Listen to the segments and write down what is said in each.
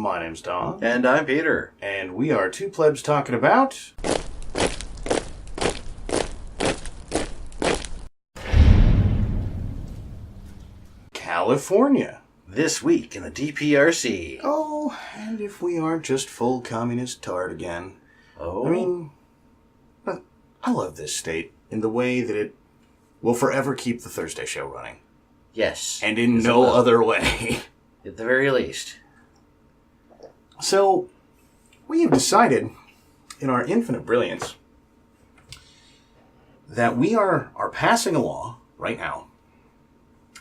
My name's Don. And I'm Peter. And we are two plebs talking about... California. This week in the DPRC. Oh, and if we aren't just full communist tart again. Oh. I mean, I love this state in the way that it will forever keep the Thursday show running. Yes. And in no other way. At the very least. So, we have decided, in our infinite brilliance, that we are passing a law right now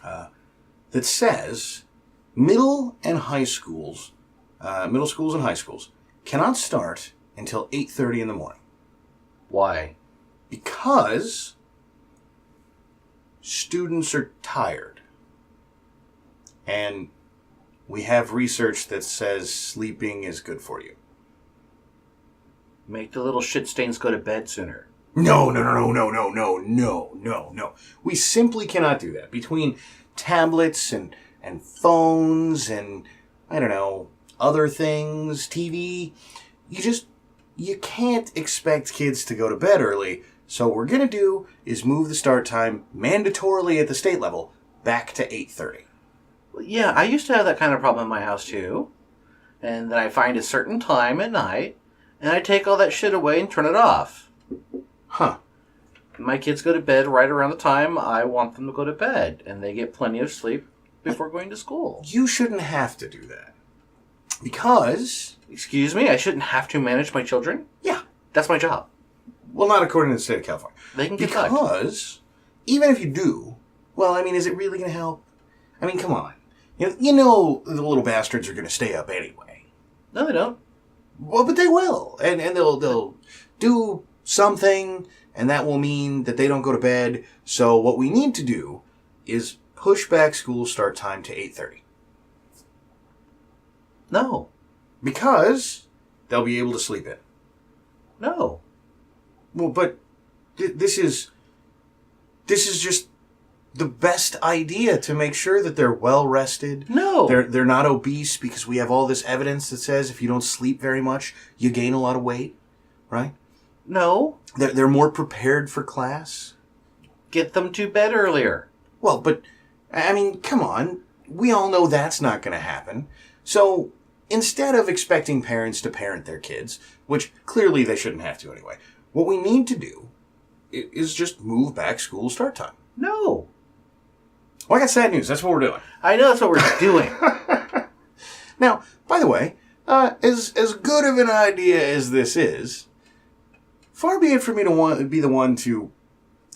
that says middle and high schools, middle schools and high schools, cannot start until 8:30 in the morning. Why? Because students are tired. And we have research that says sleeping is good for you. Make the little shit stains go to bed sooner. No. We simply cannot do that. Between tablets and phones and, I don't know, other things, TV, you can't expect kids to go to bed early. So what we're going to do is move the start time mandatorily at the state level back to 8:30. Yeah, I used to have that kind of problem in my house too. And then I find a certain time at night, and I take all that shit away and turn it off. Huh. My kids go to bed right around the time I want them to go to bed, and they get plenty of sleep before going to school. You shouldn't have to do that. Because... Excuse me? I shouldn't have to manage my children? Yeah. That's my job. Well, not according to the state of California. They can get fucked. Because, even if you do, well, I mean, is it really going to help? I mean, come on. You know the little bastards are going to stay up anyway. No, they don't. Well, but they will. And they'll do something, and that will mean that they don't go to bed. So what we need to do is push back school start time to 8:30. No. Because they'll be able to sleep in. No. Well, but this is just the best idea to make sure that they're well rested. No. They're not obese, because we have all this evidence that says if you don't sleep very much, you gain a lot of weight, right? No. They're more prepared for class. Get them to bed earlier. Well, but, I mean, come on. We all know that's not going to happen. So, instead of expecting parents to parent their kids, which clearly they shouldn't have to anyway, what we need to do is just move back school start time. No. Well, I got sad news. That's what we're doing. I know that's what we're doing. Now, by the way, as good of an idea as this is, far be it for me to be the one to,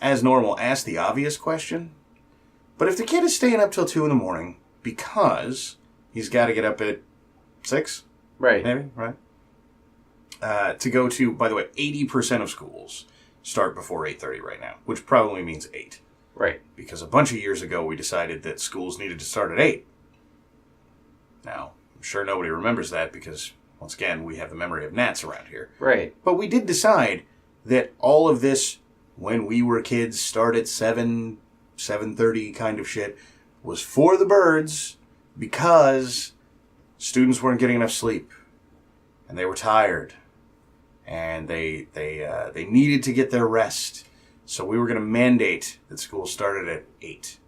as normal, ask the obvious question. But if the kid is staying up till 2 in the morning because he's got to get up at 6, Right. maybe, right? To go to, by the way, 80% of schools start before 8:30 right now, which probably means 8. Right. Because a bunch of years ago we decided that schools needed to start at 8. Now, I'm sure nobody remembers that because, once again, we have the memory of gnats around here. Right. But we did decide that all of this, when we were kids, start at 7, 7:30 kind of shit, was for the birds because students weren't getting enough sleep. And they were tired. And they needed to get their rest. So we were going to mandate that school started at 8.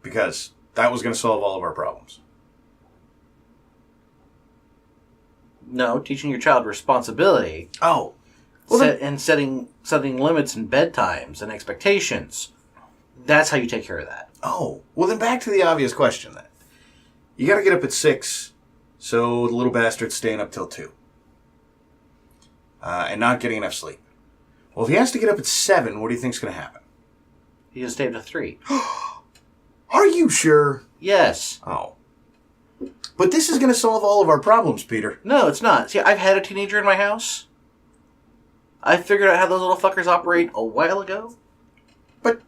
Because that was going to solve all of our problems. No, teaching your child responsibility. Oh. Well, And setting limits and bedtimes and expectations. That's how you take care of that. Oh. Well, then back to the obvious question then. You got to get up at 6, so the little bastard's staying up till 2. And not getting enough sleep. Well, if he has to get up at 7, what do you think's going to happen? You just stay up to 3. Are you sure? Yes. Oh. But this is going to solve all of our problems, Peter. No, it's not. See, I've had a teenager in my house. I figured out how those little fuckers operate a while ago. But,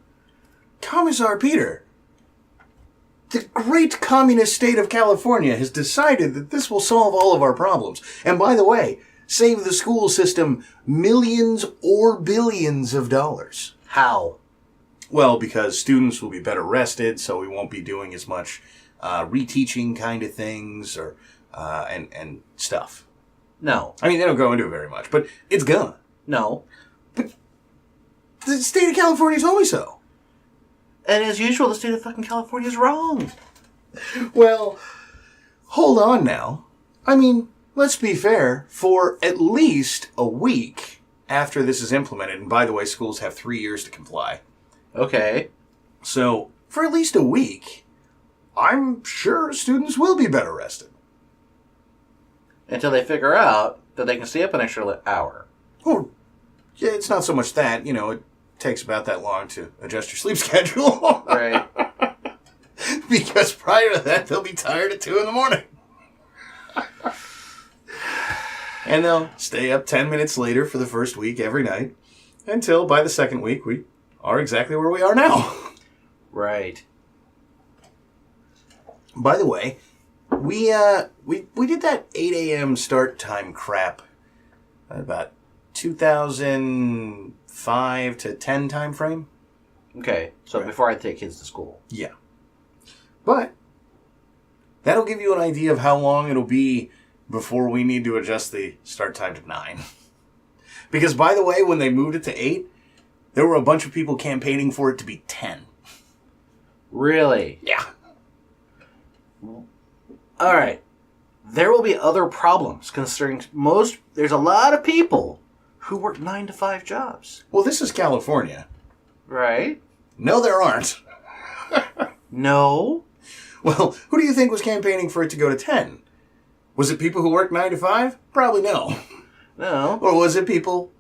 Commissar Peter, the great communist state of California has decided that this will solve all of our problems. And by the way, save the school system millions or billions of dollars. How? Well, because students will be better rested, so we won't be doing as much reteaching kind of things or and stuff. No. I mean, they don't go into it very much, but it's gonna. No. But the state of California told me so. And as usual, the state of fucking California is wrong. Well, hold on now. I mean, let's be fair. For at least a week after this is implemented, and by the way, schools have 3 years to comply. Okay. So, for at least a week, I'm sure students will be better rested. Until they figure out that they can stay up an extra hour. Oh, yeah, it's not so much that. You know, it takes about that long to adjust your sleep schedule. Right. Because prior to that, they'll be tired at 2 in the morning. And they'll stay up 10 minutes later for the first week every night. Until by the second week, we are exactly where we are now. Right. By the way, we did that 8 a.m. start time crap about 2005 to 10 time frame. Okay, so Right. before I take kids to school. Yeah. But that'll give you an idea of how long it'll be before we need to adjust the start time to 9. Because, by the way, when they moved it to 8, there were a bunch of people campaigning for it to be 10. Really? Yeah. All right. There will be other problems considering there's a lot of people who work 9 to 5 jobs. Well, this is California. Right? No, there aren't. No. Well, who do you think was campaigning for it to go to 10? Was it people who work 9 to 5? Probably no. No. Or was it people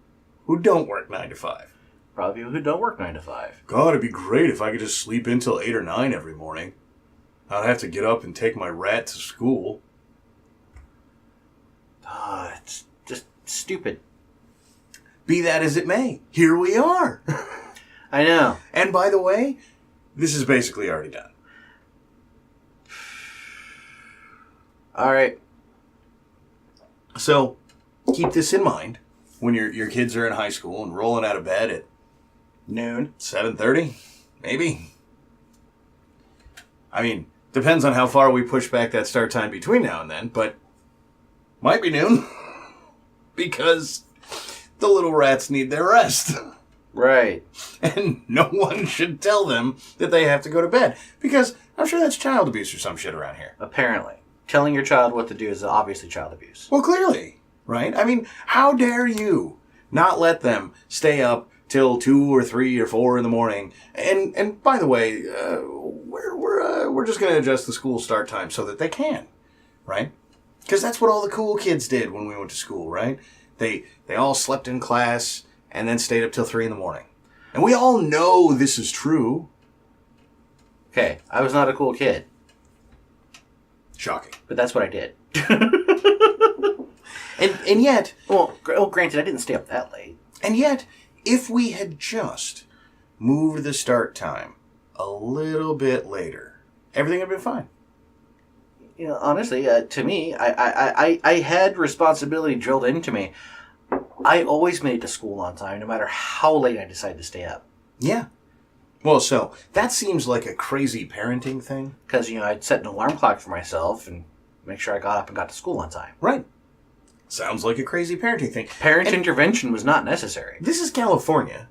who don't work 9 to 5? Probably people who don't work 9 to 5. God, it'd be great if I could just sleep in till 8 or 9 every morning. I'd have to get up and take my rat to school. It's just stupid. Be that as it may, here we are. I know. And by the way, this is basically already done. All right. So, keep this in mind when your kids are in high school and rolling out of bed at Noon. 7:30, maybe. I mean, depends on how far we push back that start time between now and then, but might be noon. Because the little rats need their rest. Right. And no one should tell them that they have to go to bed. Because I'm sure that's child abuse or some shit around here. Apparently. Telling your child what to do is obviously child abuse. Well, clearly, right? I mean, how dare you not let them stay up till 2 or 3 or 4 in the morning? And by the way, we're just going to adjust the school start time so that they can, right? Because that's what all the cool kids did when we went to school, right? They all slept in class and then stayed up till 3 in the morning. And we all know this is true. Okay, I was not a cool kid, Shocking. but that's what I did. And yet, Well, granted, I didn't stay up that late. and yet, if we had just moved the start time a little bit later, everything would have been fine. You know, honestly, to me, I had responsibility drilled into me. I always made it to school on time, no matter how late I decided to stay up. Yeah. Well, so, that seems like a crazy parenting thing. Because, you know, I'd set an alarm clock for myself and make sure I got up and got to school on time. Right. Sounds like a crazy parenting thing. Parent intervention was not necessary. This is California,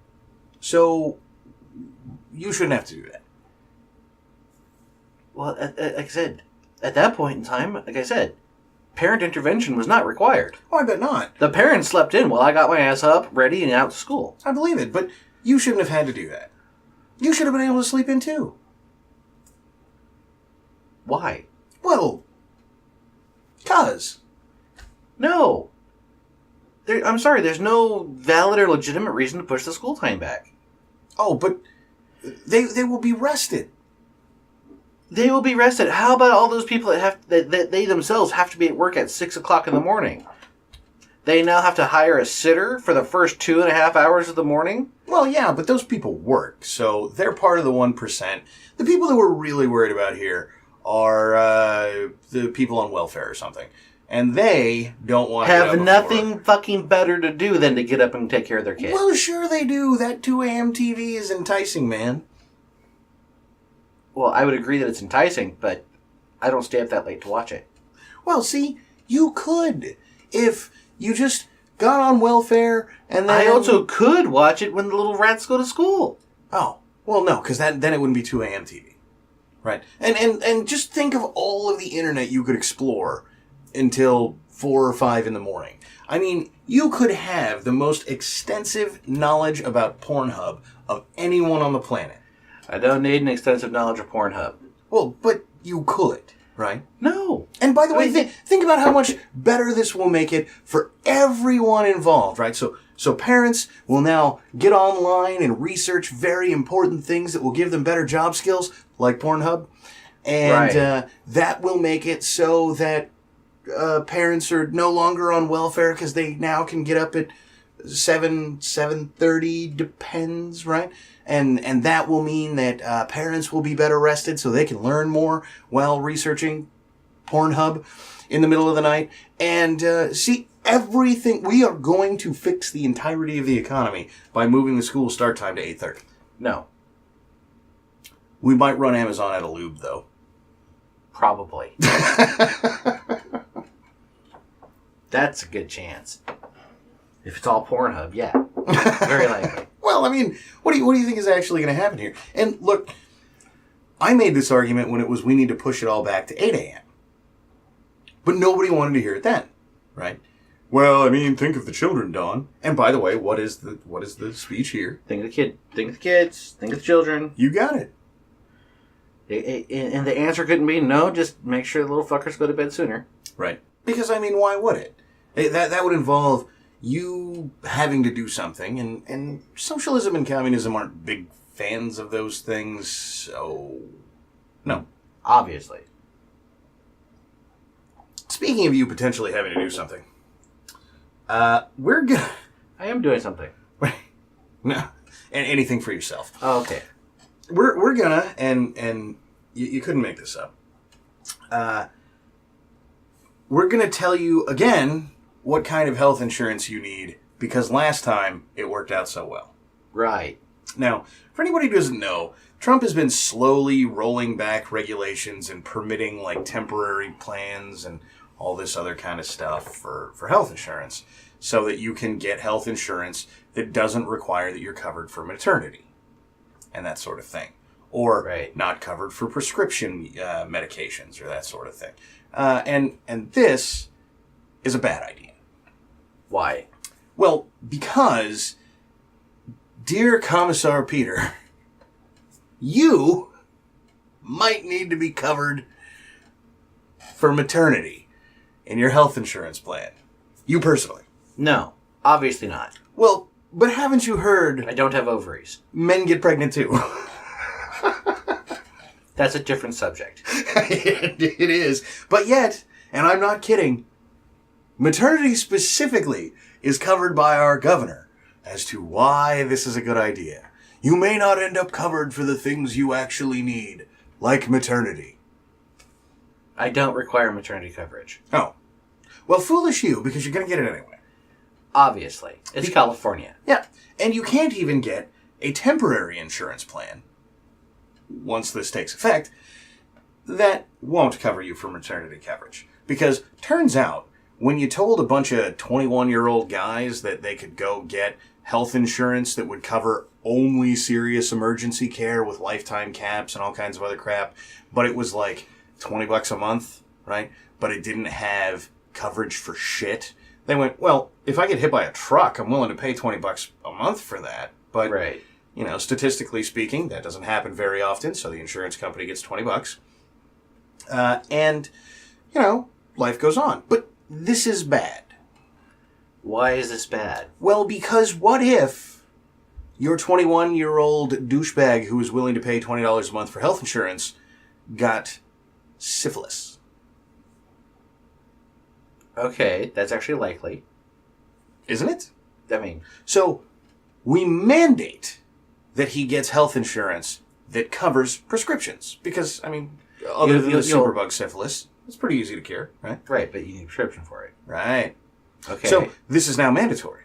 so you shouldn't have to do that. Well, like I said, at that point in time, like I said, parent intervention was not required. Oh, I bet not. The parents slept in while I got my ass up, ready, and out to school. I believe it, but you shouldn't have had to do that. You should have been able to sleep in too. Why? Well, 'cause. No. I'm sorry, there's no valid or legitimate reason to push the school time back. Oh, but they will be rested. They will be rested. How about all those people that they themselves have to be at work at 6 o'clock in the morning? They now have to hire a sitter for the first 2.5 hours of the morning? Well, yeah, but those people work, so they're part of the 1%. The people that we're really worried about here are the people on welfare or something. and they don't want to have nothing fucking better to do than to get up and take care of their kid. Well, sure they do. That 2 a.m. TV is enticing, man. Well, I would agree that it's enticing, but I don't stay up that late to watch it. Well, see, you could if you just got on welfare and then... I also could watch it when the little rats go to school. Oh, well, no, because then it wouldn't be 2 a.m. TV. Right. And just think of all of the internet you could explore until 4 or 5 in the morning. I mean, you could have the most extensive knowledge about Pornhub of anyone on the planet. I don't need an extensive knowledge of Pornhub. Well, but you could, right? No. And by the way, think about how much better this will make it for everyone involved, right? So parents will now get online and research very important things that will give them better job skills, like Pornhub. And that will make it so that parents are no longer on welfare because they now can get up at 7:30, depends, right? And that will mean that parents will be better rested so they can learn more while researching Pornhub in the middle of the night. And see, everything, we are going to fix the entirety of the economy by moving the school start time to 8:30. No. We might run Amazon out of lube, though. Probably. That's a good chance. If it's all Pornhub, yeah. Very likely. Well, I mean, what do you think is actually going to happen here? And look, I made this argument when it was we need to push it all back to 8 a.m. But nobody wanted to hear it then, right? Well, I mean, think of the children, Don. And by the way, what is the speech here? Think of the kid. Think of the kids. Think of the children. You got it. And the answer couldn't be no, just make sure the little fuckers go to bed sooner. Right. Because, I mean, why would it? That would involve you having to do something, and socialism and communism aren't big fans of those things, so... No. Obviously. Speaking of you potentially having to do something, we're gonna... I am doing something. No. And anything for yourself. Oh, okay. We're gonna, and you couldn't make this up, we're gonna tell you again what kind of health insurance you need, because last time it worked out so well. Right. Now, for anybody who doesn't know, Trump has been slowly rolling back regulations and permitting like temporary plans and all this other kind of stuff for health insurance so that you can get health insurance that doesn't require that you're covered for maternity and that sort of thing. Or not covered for prescription medications or that sort of thing. And this is a bad idea. Why? Well, because, dear Commissar Peter, you might need to be covered for maternity in your health insurance plan. You personally. No, obviously not. Well, but haven't you heard... I don't have ovaries. Men get pregnant too. That's a different subject. It is. But yet, and I'm not kidding, maternity specifically is covered by our governor as to why this is a good idea. You may not end up covered for the things you actually need, like maternity. I don't require maternity coverage. Oh. Well, foolish you, because you're going to get it anyway. Obviously. It's California. Yeah. And you can't even get a temporary insurance plan, once this takes effect, that won't cover you for maternity coverage. Because turns out, when you told a bunch of 21-year-old guys that they could go get health insurance that would cover only serious emergency care with lifetime caps and all kinds of other crap, but it was like $20 a month, right? But it didn't have coverage for shit. They went, well, if I get hit by a truck, I'm willing to pay $20 a month for that. But, you know, statistically speaking, that doesn't happen very often, so the insurance company gets $20. And, you know, life goes on. But this is bad. Why is this bad? Well, because what if your 21-year-old douchebag who is willing to pay $20 a month for health insurance got syphilis? Okay, that's actually likely. Isn't it? I mean... So, we mandate that he gets health insurance that covers prescriptions. Because, I mean, other than the superbug syphilis. It's pretty easy to cure, right? Right, but you need a prescription for it. Right. Okay. So this is now mandatory.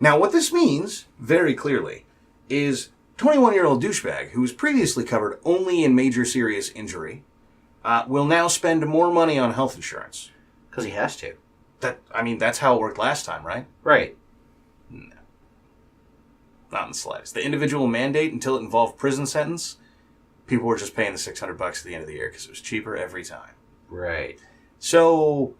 Now, what this means, very clearly, is 21-year-old douchebag who was previously covered only in major serious injury will now spend more money on health insurance. Because he has to. That's how it worked last time, right? Right. No. Not in the slightest. The individual mandate, until it involved prison sentence, people were just paying the $600 at the end of the year because it was cheaper every time. Right. So,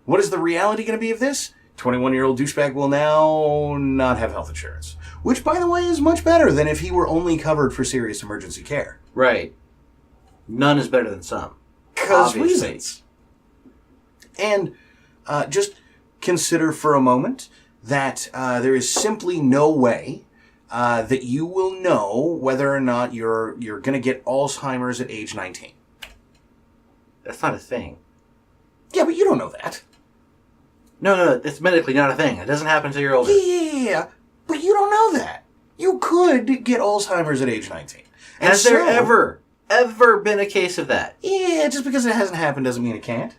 what is the reality going to be of this? 21-year-old douchebag will now not have health insurance. Which, by the way, is much better than if he were only covered for serious emergency care. Right. None is better than some. Because Obviously. reasons. And just consider for a moment that there is simply no way that you will know whether or not you're going to get Alzheimer's at age 19. That's not a thing. Yeah, but you don't know that. No, it's medically not a thing. It doesn't happen until you're older. Yeah, but you don't know that. You could get Alzheimer's at age 19. And Has there ever been a case of that? Yeah, just because it hasn't happened doesn't mean it can't.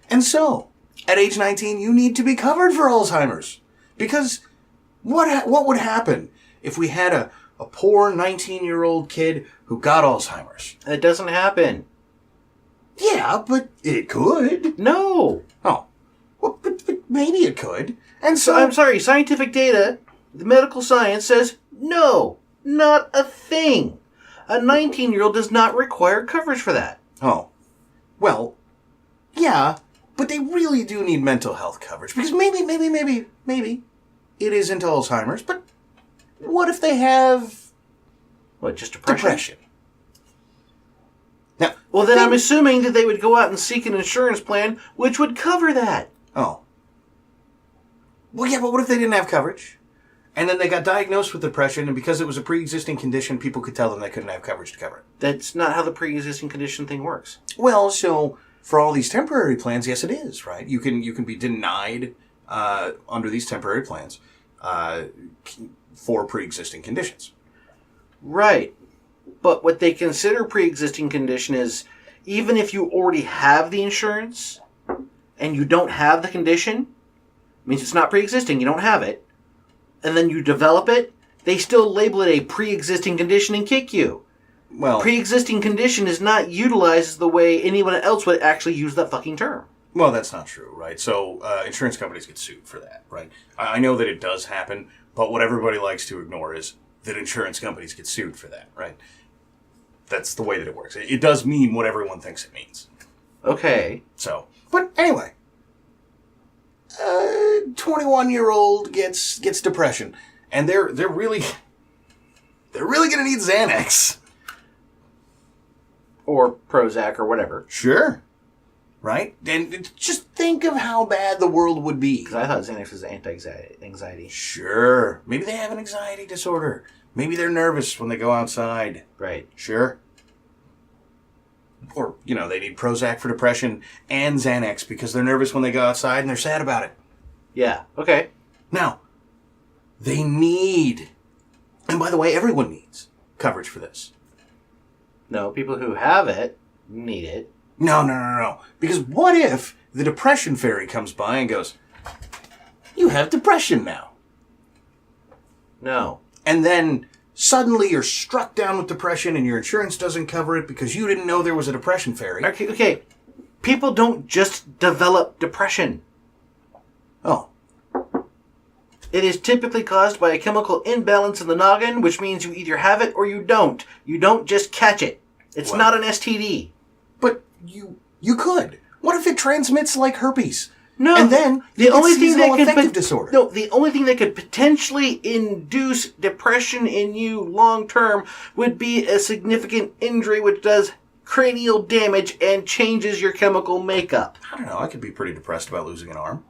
And so, at age 19, you need to be covered for Alzheimer's. Because what would happen if we had a poor 19-year-old kid who got Alzheimer's? It doesn't happen. Yeah, but it could. No. Oh. Well, but maybe it could. And so... I'm sorry, scientific data, the medical science says no, not a thing. A 19-year-old does not require coverage for that. Oh. Well, yeah, but they really do need mental health coverage. Because maybe it isn't Alzheimer's, but what if they have... What, just depression? Now, well, then I'm assuming that they would go out and seek an insurance plan which would cover that. Oh. Well, yeah, but what if they didn't have coverage? And then they got diagnosed with depression, and because it was a pre-existing condition, people could tell them they couldn't have coverage to cover it. That's not how the pre-existing condition thing works. Well, so for all these temporary plans, yes, it is, right? You can be denied under these temporary plans for pre-existing conditions. Right. But what they consider pre-existing condition is even if you already have the insurance and you don't have the condition, means it's not pre-existing, you don't have it, and then you develop it, they still label it a pre-existing condition and kick you. Well, pre-existing condition is not utilized the way anyone else would actually use that fucking term. Well, that's not true, right? So insurance companies get sued for that, right? I know that it does happen, but what everybody likes to ignore is that insurance companies get sued for that, right? That's the way that it works. It does mean what everyone thinks it means. Okay. So, but anyway, 21-year-old gets depression, and they're really gonna need Xanax or Prozac or whatever. Sure, right? And just think of how bad the world would be. Because I thought Xanax was anti-anxiety. Sure, maybe they have an anxiety disorder. Maybe they're nervous when they go outside. Right. Sure. Or, they need Prozac for depression and Xanax because they're nervous when they go outside and they're sad about it. Yeah. Okay. Now, they need, and by the way, everyone needs coverage for this. No, people who have it need it. No. Because what if the depression fairy comes by and goes, "You have depression now." No. And then suddenly you're struck down with depression and your insurance doesn't cover it because you didn't know there was a depression fairy. Okay. People don't just develop depression. Oh. It is typically caused by a chemical imbalance in the noggin, which means you either have it or you don't. You don't just catch it. It's not an STD. But you could. What if it transmits like herpes? No, and then the only thing that could potentially induce depression in you long term would be a significant injury which does cranial damage and changes your chemical makeup. I don't know. I could be pretty depressed about losing an arm.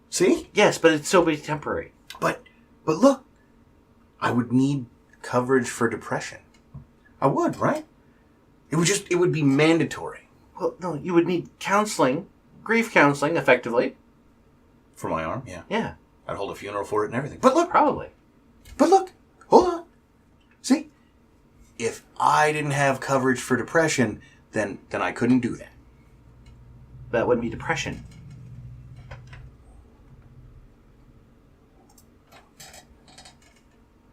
See? Yes, but it'd still be temporary. But look, I would need coverage for depression. I would, right? It would be mandatory. Well, no, you would need counseling. Grief counseling, effectively. For my arm, yeah. Yeah. I'd hold a funeral for it and everything. But look. Probably. But look. Hold on. See? if I didn't have coverage for depression, then I couldn't do that. That wouldn't be depression.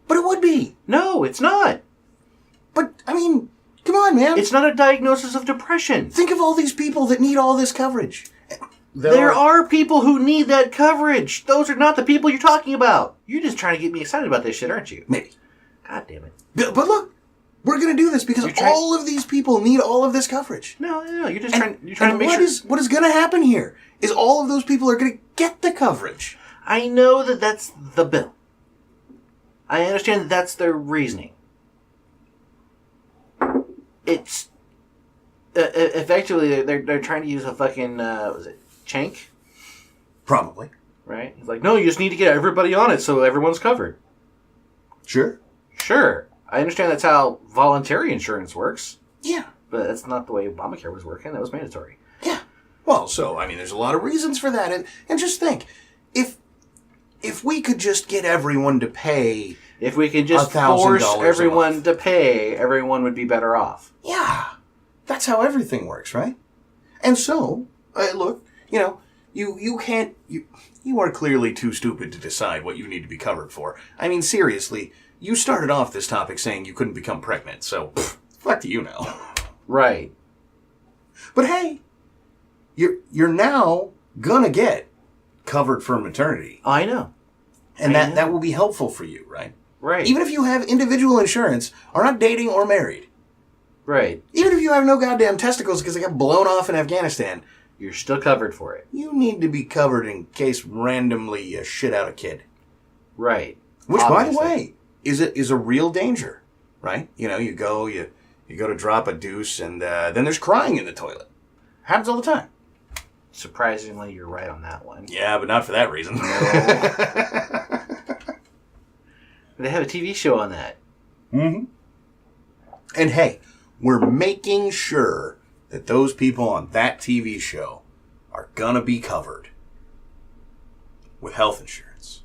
But it would be. No, it's not. But, I mean, come on, man. It's not a diagnosis of depression. Think of all these people that need all this coverage. There are people who need that coverage. Those are not the people you're talking about. You're just trying to get me excited about this shit, aren't you? Maybe. God damn it. But look, we're going to do this because all of these people need all of this coverage. No, you're just trying to make sure. What is going to happen here is all of those people are going to get the coverage. I know that that's the bill. I understand that that's their reasoning. It's effectively they're trying to use a fucking was it Chank? Probably. Right? He's like, no, you just need to get everybody on it so everyone's covered. Sure. I understand that's how voluntary insurance works. Yeah. But that's not the way Obamacare was working. That was mandatory. Yeah. Well, so, I mean, there's a lot of reasons for that. And just think, if we could just get everyone to pay... If we could just force everyone to pay, everyone would be better off. Yeah. That's how everything works, right? And so, look, you can't... You are clearly too stupid to decide what you need to be covered for. I mean, seriously, you started off this topic saying you couldn't become pregnant, so fuck do you know? Right. But hey, you're now gonna get covered for maternity. I know. And that will be helpful for you, right? Right. Even if you have individual insurance, are not dating or married. Right. Even if you have no goddamn testicles because they got blown off in Afghanistan, you're still covered for it. You need to be covered in case randomly you shit out a kid. Right. Which, obviously, by the way, is a real danger, right? You go to drop a deuce, and then there's crying in the toilet. Happens all the time. Surprisingly, you're right on that one. Yeah, but not for that reason. No. They have a TV show on that. Mm-hmm. And hey, we're making sure that those people on that TV show are gonna be covered with health insurance.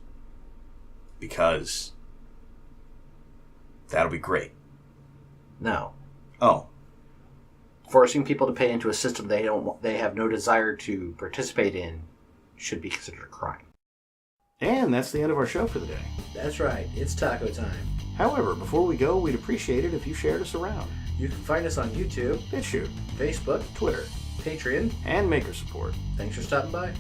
Because that'll be great. No. Oh. Forcing people to pay into a system they have no desire to participate in should be considered a crime. And that's the end of our show for the day. That's right. It's taco time. However, before we go, we'd appreciate it if you shared us around. You can find us on YouTube, BitChute, Facebook, Twitter, Patreon, and Maker Support. Thanks for stopping by.